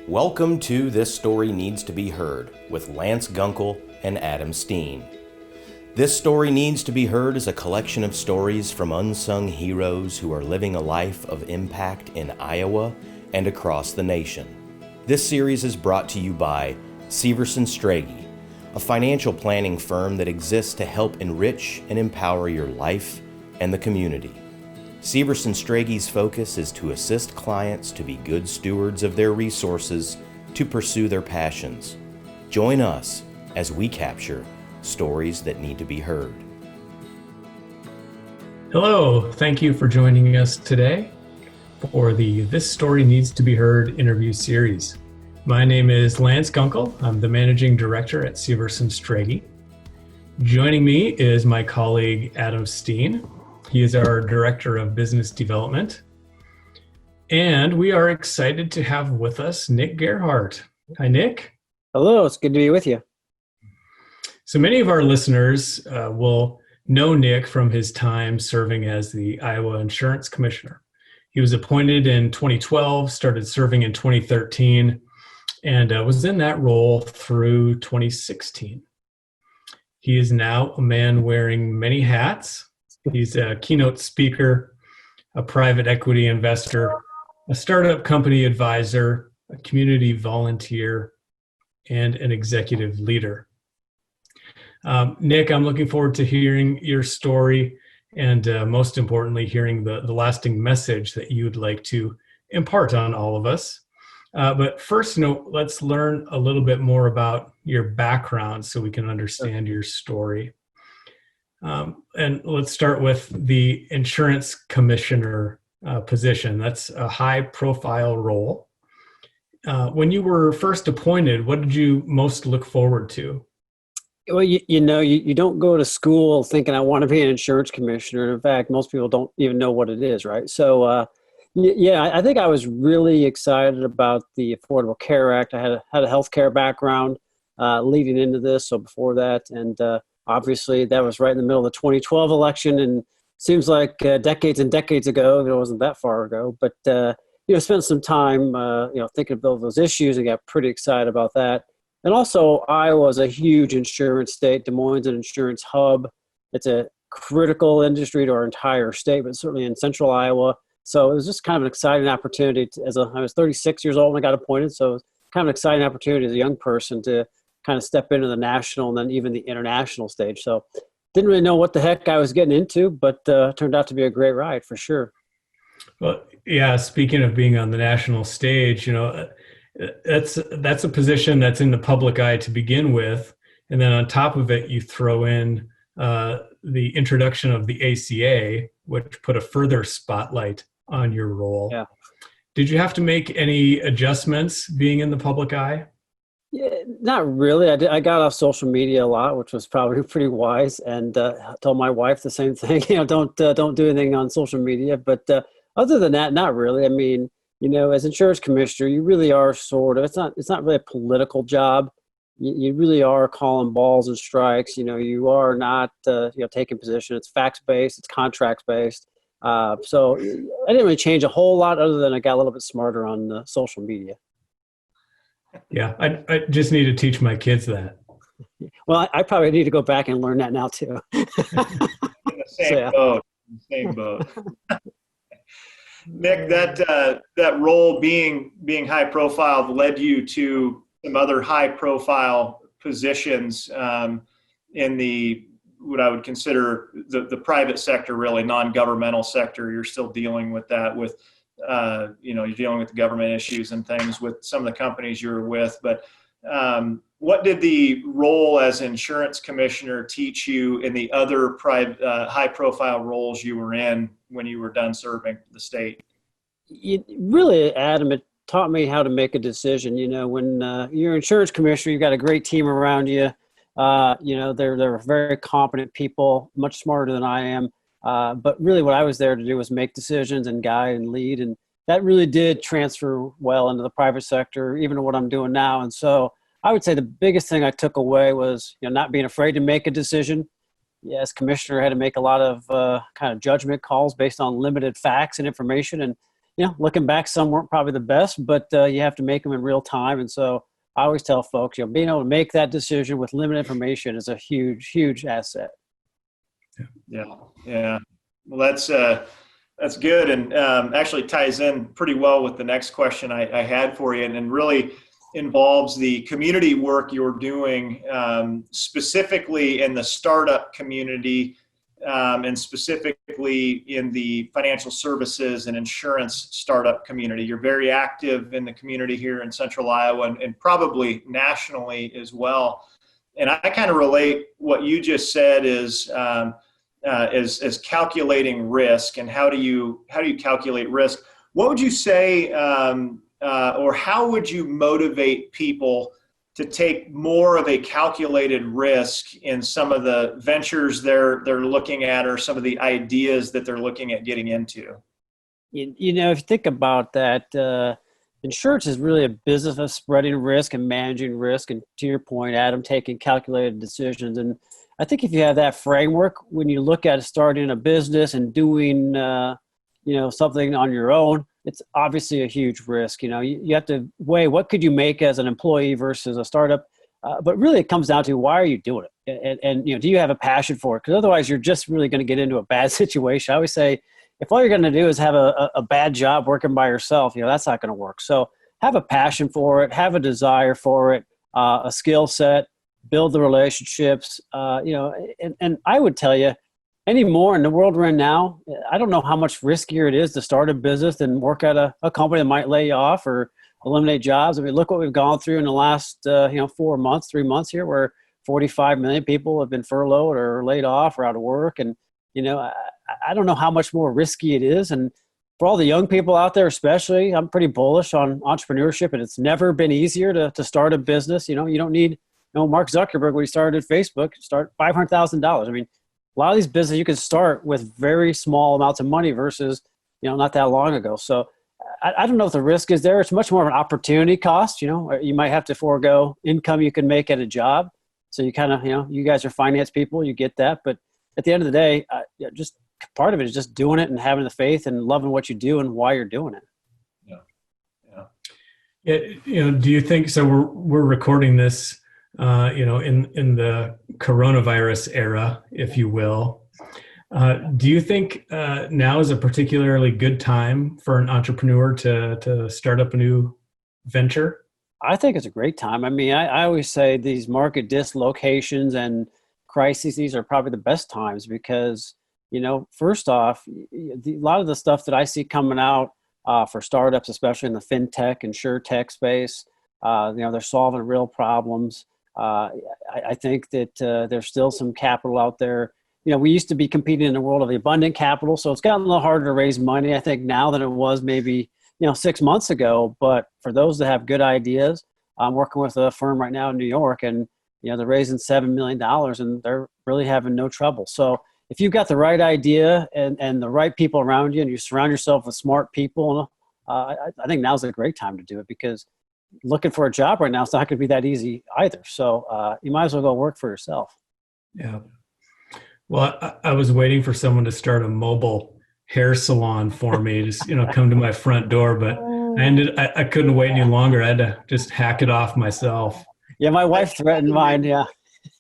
Welcome to This Story Needs to Be Heard with Lance Gunkel and Adam Steen. This Story Needs to Be Heard is a collection of stories from unsung heroes who are living a life of impact in Iowa and across the nation. This series is brought to you by Severson Strage, a financial planning firm that exists to help enrich and empower your life and the community. Severson Strage's focus is to assist clients to be good stewards of their resources to pursue their passions. Join us as we capture stories that need to be heard. Hello, thank you for joining us today for the This Story Needs to Be Heard interview series. My name is Lance Gunkel. I'm the Managing Director at Severson Strage. Joining me is my colleague Adam Steen. He is our Director of Business Development. And we are excited to have with us Nick Gerhardt. Hi, Nick. Hello, it's good to be with you. So many of our listeners will know Nick from his time serving as the Iowa Insurance Commissioner. He was appointed in 2012, started serving in 2013, and was in that role through 2016. He is now a man wearing many hats. He's a keynote speaker, a private equity investor, a startup company advisor, a community volunteer, and an executive leader. Nick, I'm looking forward to hearing your story and most importantly, hearing the lasting message that you'd like to impart on all of us. But first, let's learn a little bit more about your background so we can understand your story. And let's start with the insurance commissioner position. That's a high profile role. When you were first appointed, what did you most look forward to? Well, you don't go to school thinking I want to be an insurance commissioner. In fact, most people don't even know what it is, right? So, I think I was really excited about the Affordable Care Act. I had a healthcare background leading into this, so before that, and obviously, that was right in the middle of the 2012 election, and seems like decades and decades ago. It wasn't that far ago, but spent some time, thinking about those issues, and got pretty excited about that. And also, Iowa is a huge insurance state. Des Moines is an insurance hub. It's a critical industry to our entire state, but certainly in central Iowa. So it was just kind of an exciting opportunity. I was 36 years old when I got appointed, so it was kind of an exciting opportunity as a young person to kind of step into the national and then even the international stage. So didn't really know what the heck I was getting into, but turned out to be a great ride for sure. Well, yeah, speaking of being on the national stage, that's a position that's in the public eye to begin with. And then on top of it, you throw in the introduction of the ACA, which put a further spotlight on your role. Yeah. Did you have to make any adjustments being in the public eye? Yeah, not really. I got off social media a lot, which was probably pretty wise, and told my wife the same thing. Don't do anything on social media. But other than that, not really. I mean, as insurance commissioner, you really are sort of. It's not really a political job. You really are calling balls and strikes. You are not taking position. It's facts based. It's contracts based. So I didn't really change a whole lot, other than I got a little bit smarter on social media. Yeah, I just need to teach my kids that. Well, I probably need to go back and learn that now too. In the same boat. Nick, that role being high profile led you to some other high profile positions in the what I would consider the private sector, really non-governmental sector. You're still dealing with that with you're dealing with the government issues and things with some of the companies you were with. But what did the role as insurance commissioner teach you in the other private, high-profile roles you were in when you were done serving the state? Really, Adam, it taught me how to make a decision. When you're an insurance commissioner, you've got a great team around you. They're very competent people, much smarter than I am. But really what I was there to do was make decisions and guide and lead. And that really did transfer well into the private sector, even to what I'm doing now. And so I would say the biggest thing I took away was, not being afraid to make a decision. As commissioner, I had to make a lot of kind of judgment calls based on limited facts and information. And looking back, some weren't probably the best, but you have to make them in real time. And so I always tell folks, being able to make that decision with limited information is a huge, huge asset. Yeah. Yeah. Well, that's good. And actually ties in pretty well with the next question I had for you, and really involves the community work you're doing, specifically in the startup community, and specifically in the financial services and insurance startup community. You're very active in the community here in Central Iowa and probably nationally as well. And I kind of relate what you just said is calculating risk, and how do you calculate risk? What would you say, or how would you motivate people to take more of a calculated risk in some of the ventures they're looking at, or some of the ideas that they're looking at getting into? If you think about that, insurance is really a business of spreading risk and managing risk. And to your point, Adam, taking calculated decisions. And I think if you have that framework, when you look at starting a business and doing, something on your own, it's obviously a huge risk. You have to weigh what could you make as an employee versus a startup. But really it comes down to, why are you doing it? And do you have a passion for it? Because otherwise you're just really going to get into a bad situation. I always say, if all you're going to do is have a bad job working by yourself, that's not going to work. So have a passion for it, have a desire for it, a skill set, build the relationships, and I would tell you, anymore in the world we're in now, I don't know how much riskier it is to start a business than work at a company that might lay you off or eliminate jobs. I mean, look what we've gone through in the last, 3 months here, where 45 million people have been furloughed or laid off or out of work. And, I don't know how much more risky it is. And for all the young people out there, especially, I'm pretty bullish on entrepreneurship, and it's never been easier to start a business. You don't need, Mark Zuckerberg, when he started Facebook, start $500,000. I mean, a lot of these businesses you can start with very small amounts of money versus, not that long ago. So I don't know if the risk is there. It's much more of an opportunity cost. You might have to forego income you can make at a job. So you kind of, you guys are finance people, you get that. But at the end of the day, just part of it is just doing it and having the faith and loving what you do and why you're doing it. Yeah. Do you think, so we're recording this, in the coronavirus era, if you will. Do you think now is a particularly good time for an entrepreneur to start up a new venture? I think it's a great time. I mean, I always say these market dislocations and crises, these are probably the best times because, first off, a lot of the stuff that I see coming out for startups, especially in the fintech, insurtech space, they're solving real problems. I think that there's still some capital out there. We used to be competing in the world of the abundant capital, so it's gotten a little harder to raise money, I think, now than it was maybe 6 months ago. But for those that have good ideas, I'm working with a firm right now in New York, and they're raising $7 million, and they're really having no trouble. So if you've got the right idea and the right people around you, and you surround yourself with smart people, I think now's a great time to do it, because looking for a job right now, it's not going to be that easy either. So you might as well go work for yourself. Yeah. Well, I was waiting for someone to start a mobile hair salon for me, just, come to my front door, but I couldn't wait any longer. I had to just hack it off myself. Yeah. My wife threatened mine. Yeah.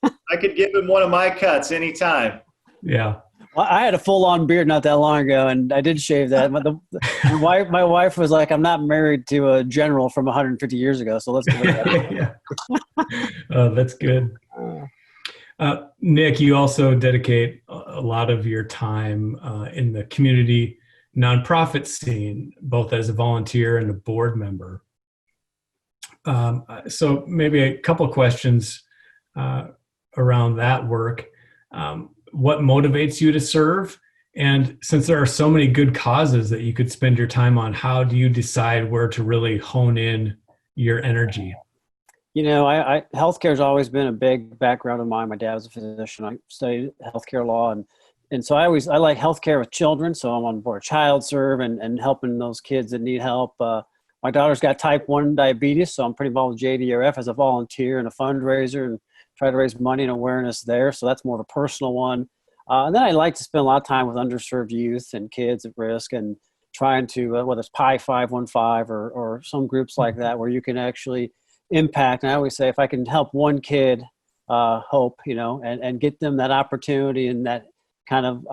I could give him one of my cuts anytime. Yeah. Well, I had a full-on beard not that long ago, and I did shave that. My wife was like, "I'm not married to a general from 150 years ago, so let's do it." Yeah. That's good. Nick, you also dedicate a lot of your time in the community nonprofit scene, both as a volunteer and a board member. So maybe a couple of questions around that work. What motivates you to serve? And since there are so many good causes that you could spend your time on, how do you decide where to really hone in your energy? Healthcare has always been a big background of mine. My dad was a physician. I studied healthcare law, and so I like healthcare with children. So I'm on board ChildServe and helping those kids that need help. My daughter's got type 1 diabetes, so I'm pretty involved with JDRF as a volunteer and a fundraiser, and try to raise money and awareness there. So that's more of a personal one. And then I like to spend a lot of time with underserved youth and kids at risk. And trying to, whether it's Pi 515 or some groups like that, where you can actually impact. And I always say, if I can help one kid hope, and get them that opportunity and that kind of,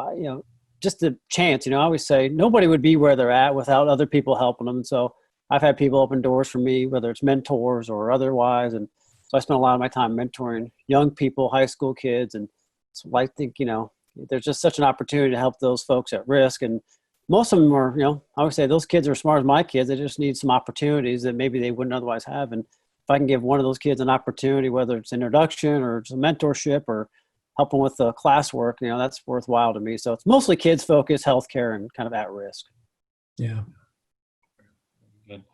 just a chance, I always say nobody would be where they're at without other people helping them. And so I've had people open doors for me, whether it's mentors or otherwise. And so I spend a lot of my time mentoring young people, high school kids. And so I think, there's just such an opportunity to help those folks at risk. And most of them are, I would say those kids are as smart as my kids. They just need some opportunities that maybe they wouldn't otherwise have. And if I can give one of those kids an opportunity, whether it's introduction or just mentorship or help them with the classwork, that's worthwhile to me. So it's mostly kids focused, healthcare, and kind of at risk. Yeah. Good.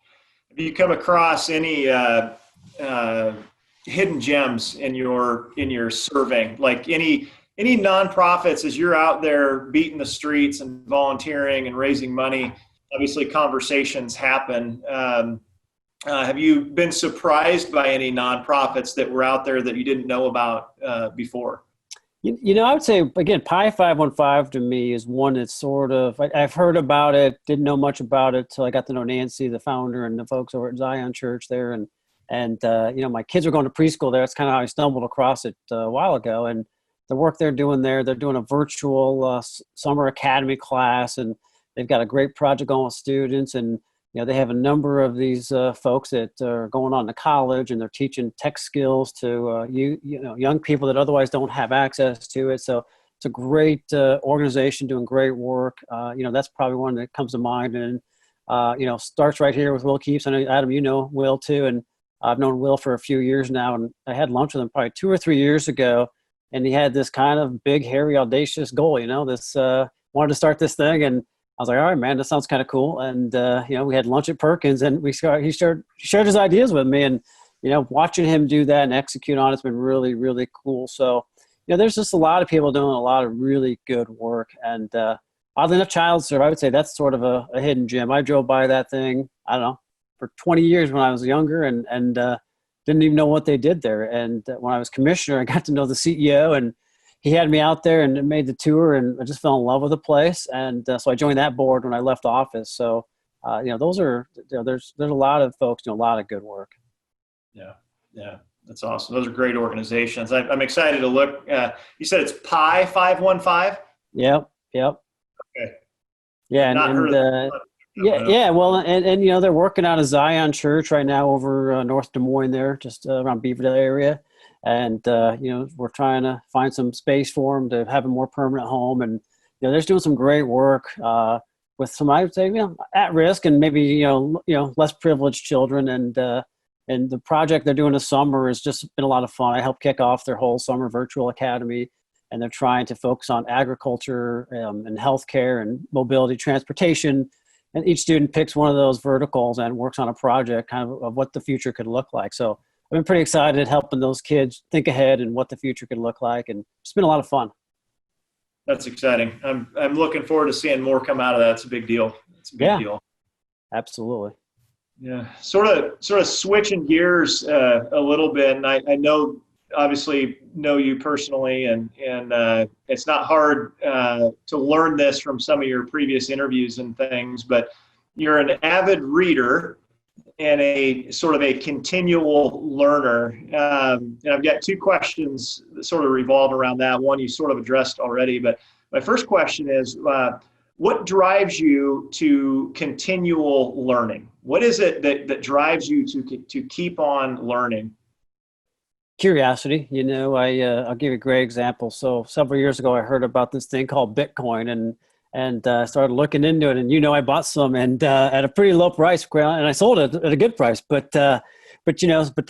Have you come across any hidden gems in your serving, like any nonprofits as you're out there beating the streets and volunteering and raising money? Obviously, conversations happen. Have you been surprised by any nonprofits that were out there that you didn't know about before? I would say, again, Pi 515 to me is one that's sort of, I've heard about it, didn't know much about it till I got to know Nancy, the founder, and the folks over at Zion Church there. And my kids were going to preschool there. That's kind of how I stumbled across it a while ago. And the work they're doing there, they're doing a virtual summer academy class, and they've got a great project going with students. And they have a number of these folks that are going on to college, and they're teaching tech skills to young people that otherwise don't have access to it. So it's a great organization doing great work. That's probably one that comes to mind. And starts right here with Will Keeps. I know, Adam, you know Will too, and I've known Will for a few years now. And I had lunch with him probably 2 or 3 years ago, and he had this kind of big, hairy, audacious goal. This wanted to start this thing, and I was like, all right, man, that sounds kind of cool. And, we had lunch at Perkins, and he shared his ideas with me. And, watching him do that and execute on it's been really, really cool. So, there's just a lot of people doing a lot of really good work. And oddly enough, ChildServe, I would say that's sort of a hidden gem. I drove by that thing, I don't know, for 20 years when I was younger and didn't even know what they did there. And when I was commissioner, I got to know the CEO, and he had me out there and made the tour, and I just fell in love with the place. And so I joined that board when I left office. So, those are, there's a lot of folks doing a lot of good work. Yeah. That's awesome. Those are great organizations. I'm excited to look. You said it's Pi 515? Yep. Okay. Yeah. Yeah. Well, and they're working out of Zion Church right now over North Des Moines there, just around Beaverdale area. And, we're trying to find some space for them to have a more permanent home. And, they're just doing some great work with some, I would say, at risk and maybe, less privileged children. And the project they're doing this summer has just been a lot of fun. I helped kick off their whole summer virtual academy, and they're trying to focus on agriculture and healthcare and mobility, transportation. And each student picks one of those verticals and works on a project kind of what the future could look like. So I've been pretty excited helping those kids think ahead and what the future could look like. And it's been a lot of fun. That's exciting. I'm looking forward to seeing more come out of that. It's a big deal. Deal. Absolutely. Yeah. Sort of switching gears a little bit. And I obviously know you personally, and it's not hard to learn this from some of your previous interviews and things, but you're an avid reader and a sort of a continual learner. And I've got 2 questions that sort of revolve around that. One you sort of addressed already, but my first question is, what drives you to continual learning? What is it that drives you to keep on learning? Curiosity. I'll give you a great example. So several years ago, I heard about this thing called Bitcoin, and started looking into it. And I bought some and at a pretty low price, and I sold it at a good price. But then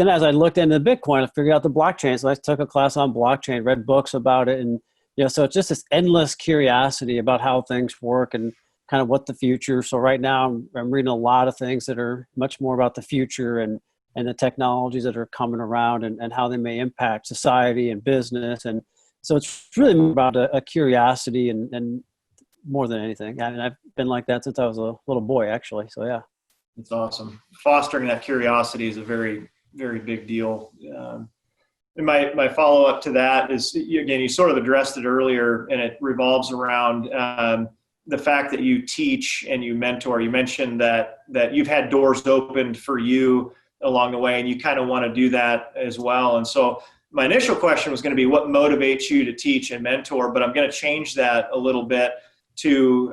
as I looked into Bitcoin, I figured out the blockchain. So I took a class on blockchain, read books about it, and so it's just this endless curiosity about how things work and kind of what the future. So right now I'm reading a lot of things that are much more about the future and the technologies that are coming around and how they may impact society and business. And so it's really about a curiosity and more than anything. I mean, I've been like that since I was a little boy, actually. So yeah. That's awesome. Fostering that curiosity is a very, very big deal. And my follow-up to that is, again, you sort of addressed it earlier, and it revolves around the fact that you teach and you mentor, you mentioned that you've had doors opened for you along the way, and you kind of want to do that as well. And so my initial question was going to be what motivates you to teach and mentor, but I'm going to change that a little bit to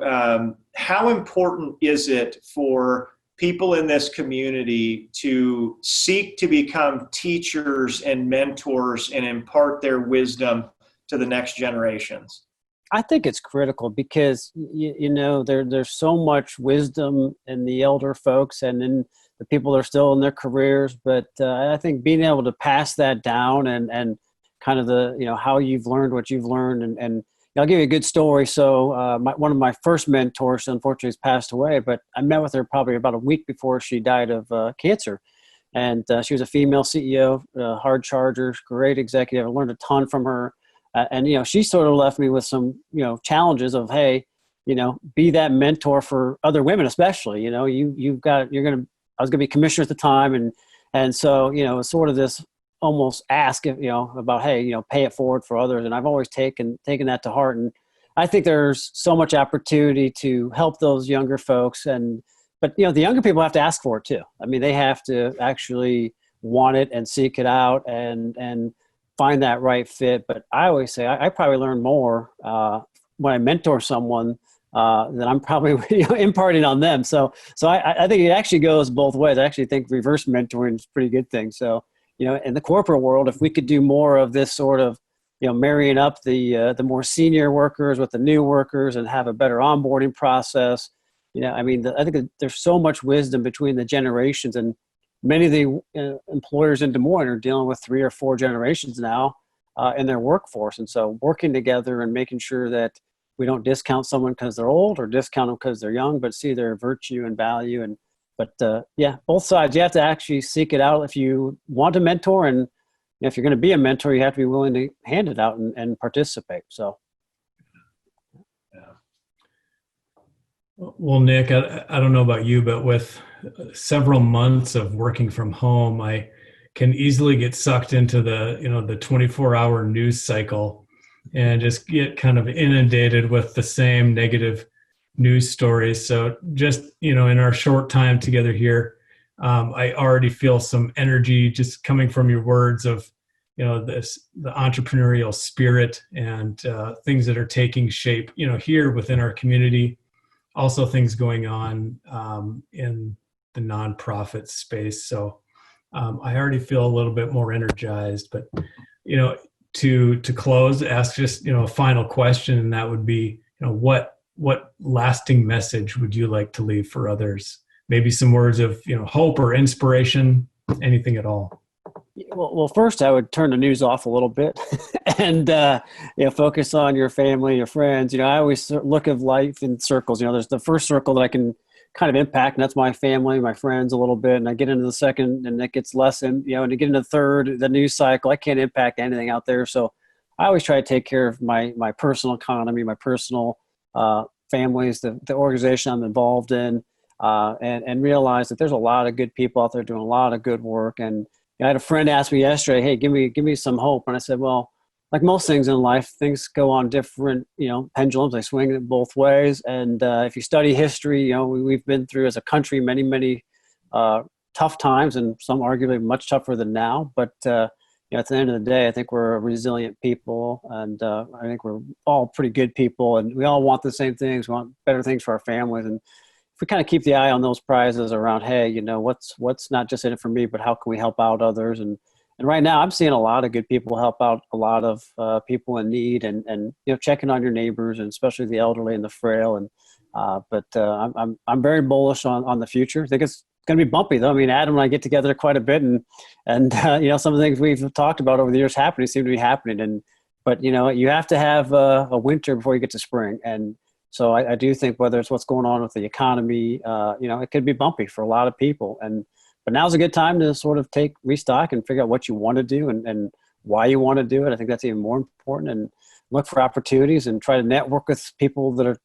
how important is it for people in this community to seek to become teachers and mentors and impart their wisdom to the next generations? I think it's critical because, there's so much wisdom in the elder folks and in the people that are still in their careers. But I think being able to pass that down and kind of how you've learned what you've learned. And I'll give you a good story. So one of my first mentors, unfortunately, has passed away, but I met with her probably about a week before she died of cancer. And she was a female CEO, hard charger, great executive. I learned a ton from her. And she sort of left me with some, challenges of, hey, be that mentor for other women, especially, I was going to be commissioner at the time. And so, it was sort of this almost ask, about, hey, pay it forward for others. And I've always taken that to heart. And I think there's so much opportunity to help those younger folks. But the younger people have to ask for it too. I mean, they have to actually want it and seek it out and find that right fit. But I always say I probably learn more when I mentor someone than I'm probably imparting on them. So I think it actually goes both ways. I actually think reverse mentoring is a pretty good thing. So, in the corporate world, if we could do more of this sort of, marrying up the more senior workers with the new workers and have a better onboarding process, I think that there's so much wisdom between the generations, and many of the employers in Des Moines are dealing with 3 or 4 generations now in their workforce. And so working together and making sure that we don't discount someone because they're old or discount them because they're young, but see their virtue and value. But both sides, you have to actually seek it out if you want to mentor. And if you're going to be a mentor, you have to be willing to hand it out and participate. So. Well, Nick, I don't know about you, but with several months of working from home, I can easily get sucked into the 24-hour news cycle and just get kind of inundated with the same negative news stories. So just, in our short time together here, I already feel some energy just coming from your words of, the entrepreneurial spirit and things that are taking shape, here within our community. Also things going on in the nonprofit space. So I already feel a little bit more energized, but, to close, ask just, a final question. And that would be, what lasting message would you like to leave for others? Maybe some words of, hope or inspiration, anything at all. Well, first I would turn the news off a little bit and, focus on your family, your friends. I always look at life in circles. There's the first circle that I can kind of impact, and that's my family, my friends a little bit. And I get into the second and it gets less, and to get into the third, the news cycle, I can't impact anything out there. So I always try to take care of my personal economy, my personal families, the organization I'm involved in, and realize that there's a lot of good people out there doing a lot of good work. And I had a friend ask me yesterday, hey, give me some hope. And I said, well, like most things in life, things go on different, pendulums. They swing it both ways. And if you study history, we've been through as a country many, many tough times, and some arguably much tougher than now. But at the end of the day, I think we're a resilient people, and I think we're all pretty good people, and we all want the same things. We want better things for our families. And if we kind of keep the eye on those prizes around, hey, what's not just in it for me, but how can we help out others? And right now I'm seeing a lot of good people help out a lot of people in need, and checking on your neighbors, and especially the elderly and the frail. And but I'm very bullish on the future. I think it's going to be bumpy though. I mean, Adam and I get together quite a bit, and some of the things we've talked about over the years seem to be happening. But you have to have a winter before you get to spring. And so I do think whether it's what's going on with the economy, it could be bumpy for a lot of people. But now's a good time to sort of restock and figure out what you want to do and why you want to do it. I think that's even more important, and look for opportunities and try to network with people that are,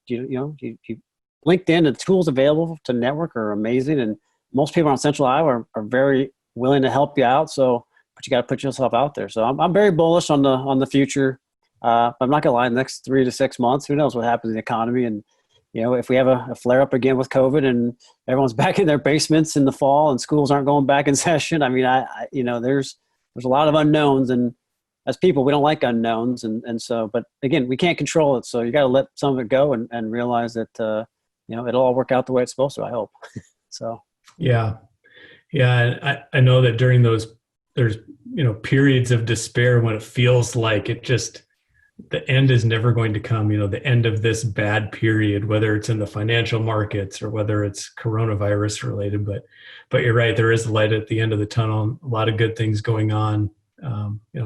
LinkedIn and tools available to network are amazing. And most people on Central Iowa are very willing to help you out. So, but you got to put yourself out there. So I'm very bullish on the future. But I'm not gonna lie, the next 3 to 6 months, who knows what happens in the economy. And if we have a flare up again with COVID and everyone's back in their basements in the fall and schools aren't going back in session, I mean, there's a lot of unknowns, and as people, we don't like unknowns. And so, but again, we can't control it. So you got to let some of it go and realize that, it'll all work out the way it's supposed to, I hope. So. Yeah. Yeah. I know that during there's, periods of despair when it feels like the end is never going to come, the end of this bad period, whether it's in the financial markets or whether it's coronavirus related, but you're right. There is light at the end of the tunnel, a lot of good things going on,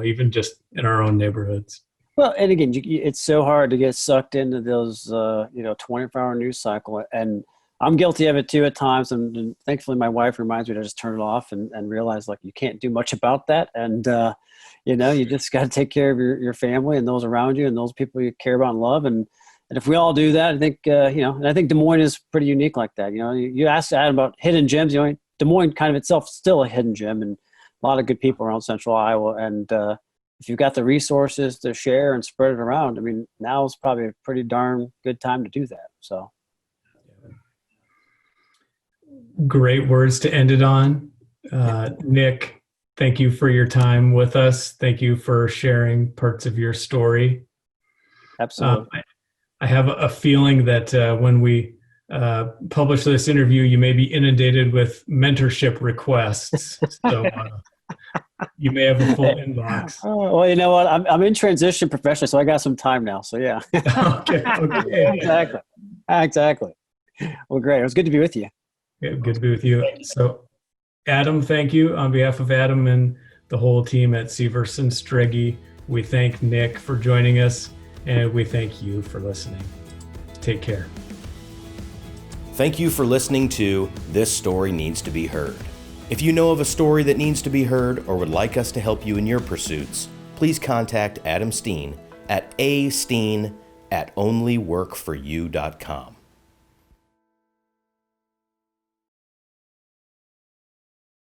even just in our own neighborhoods. Well, and again, it's so hard to get sucked into those, 24-hour news cycle. And I'm guilty of it too at times. And thankfully my wife reminds me to just turn it off and realize like you can't do much about that. And, you just got to take care of your family and those around you and those people you care about and love. And if we all do that, I think, and I think Des Moines is pretty unique like that. You asked Adam about hidden gems, Des Moines kind of itself is still a hidden gem and a lot of good people around central Iowa. And if you've got the resources to share and spread it around, I mean, now is probably a pretty darn good time to do that. So. Great words to end it on. Nick, thank you for your time with us. Thank you for sharing parts of your story. Absolutely. I have a feeling that when we publish this interview, you may be inundated with mentorship requests. So you may have a full inbox. Oh, well, you know what? I'm in transition professionally, so I got some time now. So yeah. Okay. Exactly. Well, great. It was good to be with you. Yeah, good to be with you. So, Adam, thank you. On behalf of Adam and the whole team at Severson Strege, we thank Nick for joining us, and we thank you for listening. Take care. Thank you for listening to This Story Needs to Be Heard. If you know of a story that needs to be heard or would like us to help you in your pursuits, please contact Adam Steen at asteen@onlyworkforyou.com.